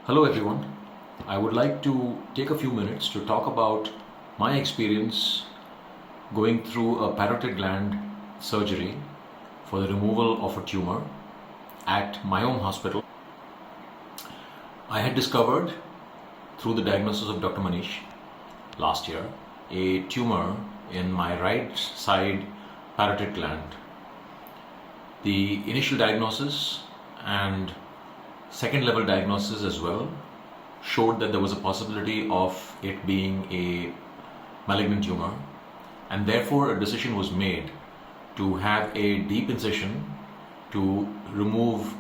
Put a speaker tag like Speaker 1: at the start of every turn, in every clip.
Speaker 1: Hello everyone. I would like to take a few minutes to talk about my experience going through a parotid gland surgery for the removal of a tumor at Mayom Hospital. I had discovered through the diagnosis of Dr. Manish last year a tumor in my right side parotid gland. The initial diagnosis and second level diagnosis as well showed that there was a possibility of it being a malignant tumor, and therefore a decision was made to have a deep incision to remove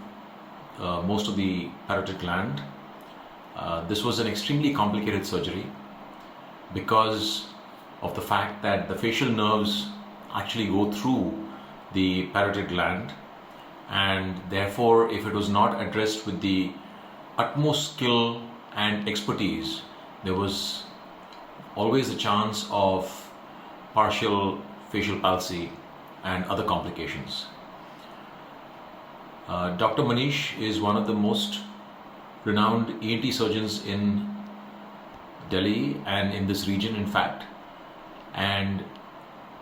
Speaker 1: most of the parotid gland. This was an extremely complicated surgery because of the fact that the facial nerves actually go through the parotid gland, and therefore if it was not addressed with the utmost skill and expertise, there was always a chance of partial facial palsy and other complications. Dr. Manish is one of the most renowned ENT surgeons in Delhi and in this region, in fact, and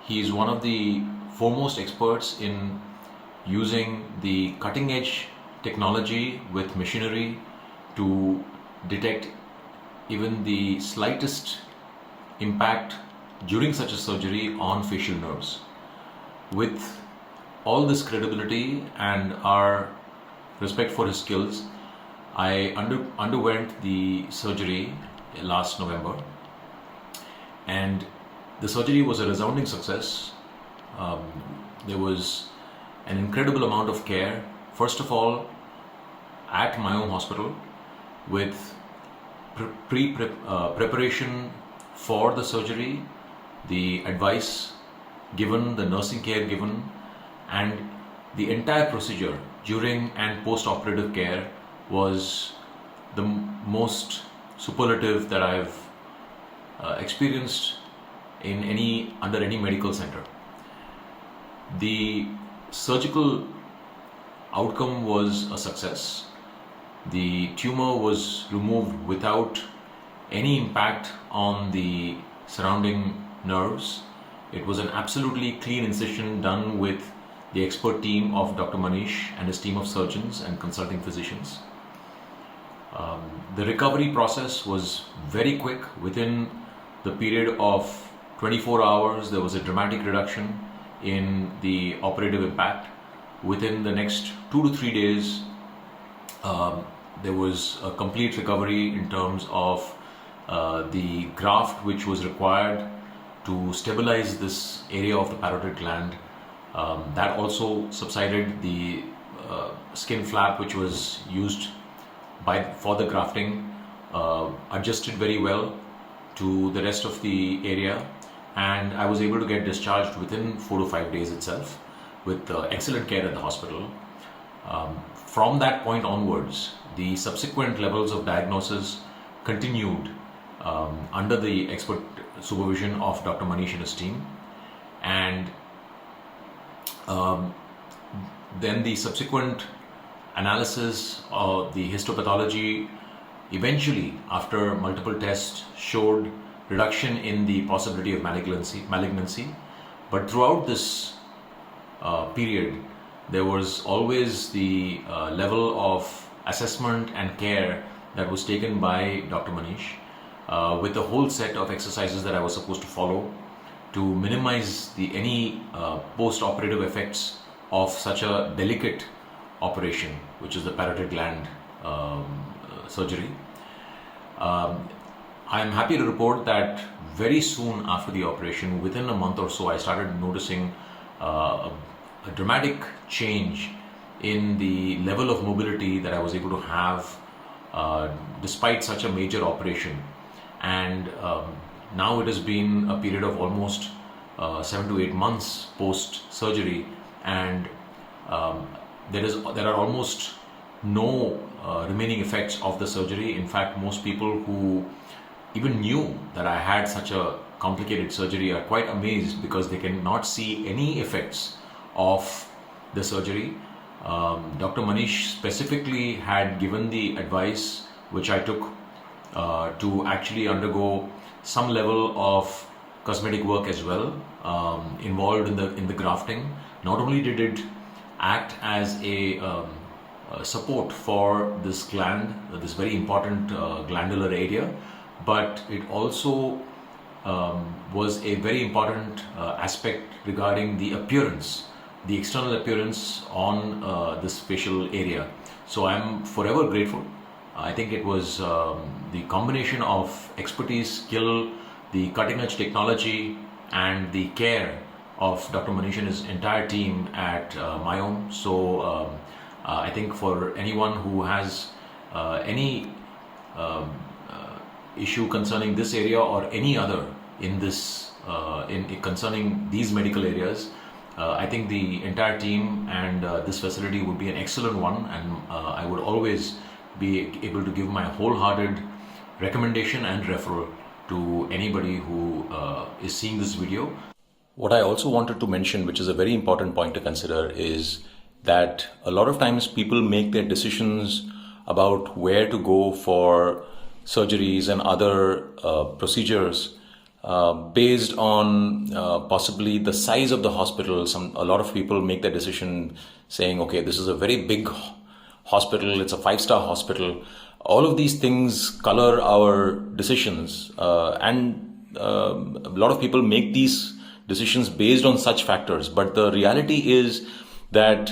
Speaker 1: he is one of the foremost experts in using the cutting edge technology with machinery to detect even the slightest impact during such a surgery on facial nerves. With all this credibility and our respect for his skills, I underwent the surgery last November, and the surgery was a resounding success. There was an incredible amount of care, first of all at Mayom Hospital, with preparation for the surgery, the advice given, the nursing care given, and the entire procedure during and post-operative care was the most superlative that I've experienced under any medical center. The surgical outcome was a success. The tumor was removed without any impact on the surrounding nerves. It was an absolutely clean incision done with the expert team of Dr. Manish and his team of surgeons and consulting physicians. The recovery process was very quick. Within the period of 24 hours, there was a dramatic reduction in the operative impact. Within the next 2 to 3 days, there was a complete recovery in terms of the graft which was required to stabilize this area of the parotid gland. That also subsided. The skin flap which was used for the grafting adjusted very well to the rest of the area, and I was able to get discharged within 4 to 5 days itself with excellent care at the hospital. From that point onwards, the subsequent levels of diagnosis continued under the expert supervision of Dr. Manish and his team, and then the subsequent analysis of the histopathology eventually, after multiple tests, showed reduction in the possibility of malignancy. But throughout this period, there was always the level of assessment and care that was taken by Dr. Manish with a whole set of exercises that I was supposed to follow to minimize any post-operative effects of such a delicate operation, which is the parotid gland surgery. I am happy to report that very soon after the operation, within a month or so, I started noticing a dramatic change in the level of mobility that I was able to have despite such a major operation. And now it has been a period of almost 7 to 8 months post surgery, and there are almost no remaining effects of the surgery. In fact, most people who even knew that I had such a complicated surgery are quite amazed because they cannot see any effects of the surgery. Dr. Manish specifically had given the advice which I took to actually undergo some level of cosmetic work as well, involved in the grafting. Not only did it act as a support for this gland, this very important glandular area, but it also was a very important aspect regarding the appearance, the external appearance on this facial area. So I'm forever grateful. I think it was the combination of expertise, skill, the cutting edge technology, and the care of Dr. Manish and his entire team at Mayom. So I think for anyone who has any issue concerning this area or any other in this concerning these medical areas, I think the entire team and this facility would be an excellent one, and I would always be able to give my wholehearted recommendation and referral to anybody who is seeing this video. What I also wanted to mention, which is a very important point to consider, is that a lot of times people make their decisions about where to go for surgeries and other procedures based on possibly the size of the hospital. A lot of people make their decision saying, okay, this is a very big hospital, it's a 5-star hospital. All of these things color our decisions, and a lot of people make these decisions based on such factors. But the reality is that,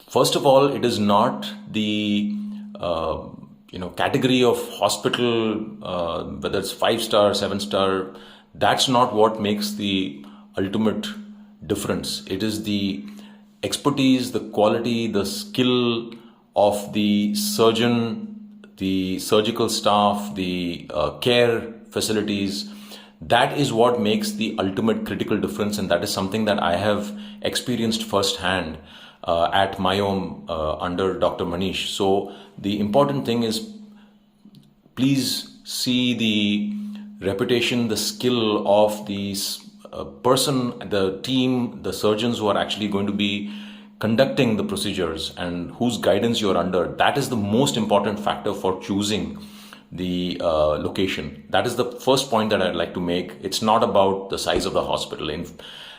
Speaker 1: first of all, it is not the category of hospital, whether it's 5-star, 7-star. That's not what makes the ultimate difference. It is the expertise, the quality, the skill of the surgeon, the surgical staff, the care facilities. That is what makes the ultimate critical difference, and that is something that I have experienced firsthand at Mayom under Dr. Manish. So the important thing is, please see the reputation, the skill of the person, the team, the surgeons who are actually going to be conducting the procedures and whose guidance you're under. That is the most important factor for choosing the location. That is the first point that I'd like to make. It's not about the size of the hospital.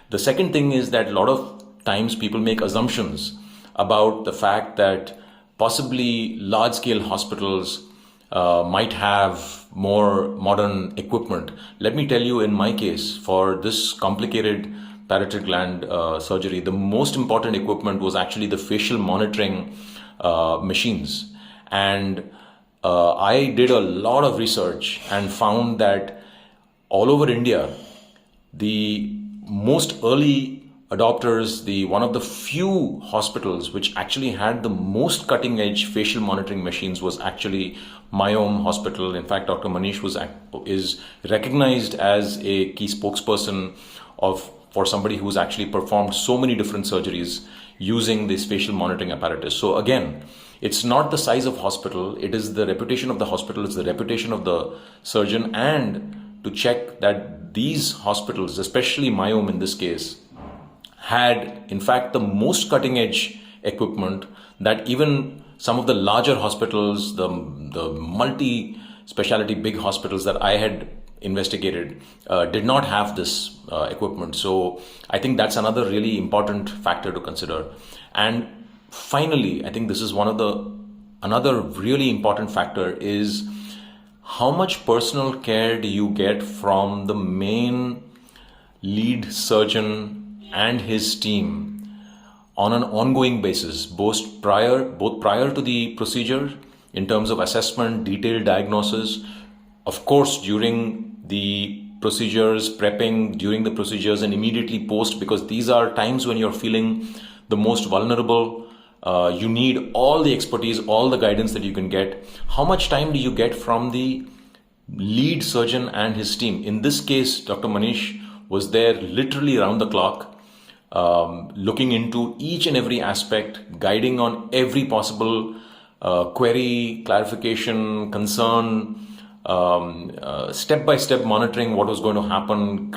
Speaker 1: The second thing is that a lot of times people make assumptions about the fact that possibly large-scale hospitals might have more modern equipment. Let me tell you, in my case, for this complicated parotid gland surgery, the most important equipment was actually the facial monitoring machines. And I did a lot of research and found that all over India, the most early adopters, one of the few hospitals which actually had the most cutting edge facial monitoring machines was actually Mayom Hospital. In fact, Dr. Manish is recognized as a key spokesperson for somebody who's actually performed so many different surgeries using this facial monitoring apparatus. So again, it's not the size of hospital, it is the reputation of the hospital, it's the reputation of the surgeon, and to check that these hospitals, especially Mayom in this case, had in fact the most cutting edge equipment that even some of the larger hospitals, the multi-specialty big hospitals that I had investigated did not have this equipment. So I think that's another really important factor to consider. And finally, I think this is another really important factor is how much personal care do you get from the main lead surgeon and his team on an ongoing basis, both prior to the procedure in terms of assessment, detailed diagnosis, of course during the procedures, prepping during the procedures, and immediately post, because these are times when you're feeling the most vulnerable. You need all the expertise, all the guidance that you can get. How much time do you get from the lead surgeon and his team? In this case, Dr. Manish was there literally around the clock, looking into each and every aspect, guiding on every possible query, clarification, concern, step-by-step monitoring what was going to happen,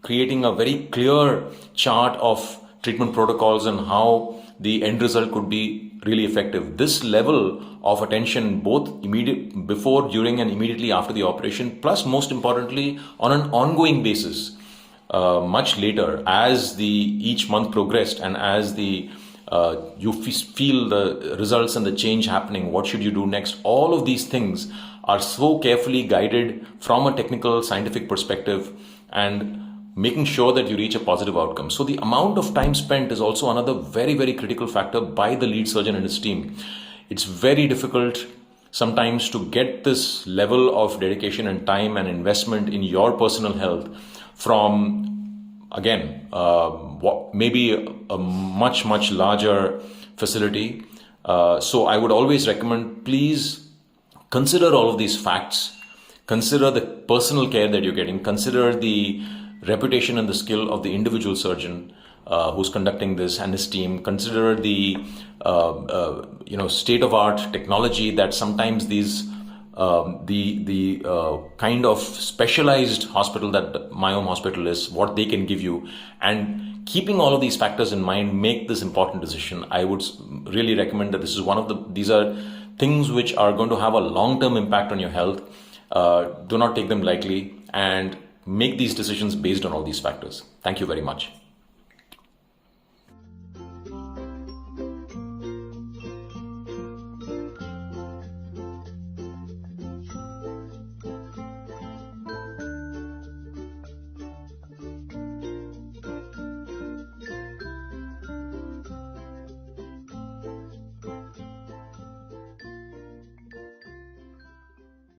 Speaker 1: creating a very clear chart of treatment protocols and how the end result could be really effective. This level of attention, both immediate before, during, and immediately after the operation, plus most importantly on an ongoing basis, much later as the each month progressed and as the you feel the results and the change happening, what should you do next? All of these things are so carefully guided from a technical scientific perspective and making sure that you reach a positive outcome. So the amount of time spent is also another very, very critical factor by the lead surgeon and his team. It's very difficult sometimes to get this level of dedication and time and investment in your personal health from, again, maybe a much, much larger facility. So I would always recommend, please consider all of these facts, consider the personal care that you're getting, consider the reputation and the skill of the individual surgeon who's conducting this and his team. Consider the state-of-art technology that sometimes these the kind of specialized hospital that Mayom Hospital is, what they can give you, and keeping all of these factors in mind, make this important decision. I would really recommend that this is these are things which are going to have a long-term impact on your health. Do not take them lightly and make these decisions based on all these factors. Thank you very much.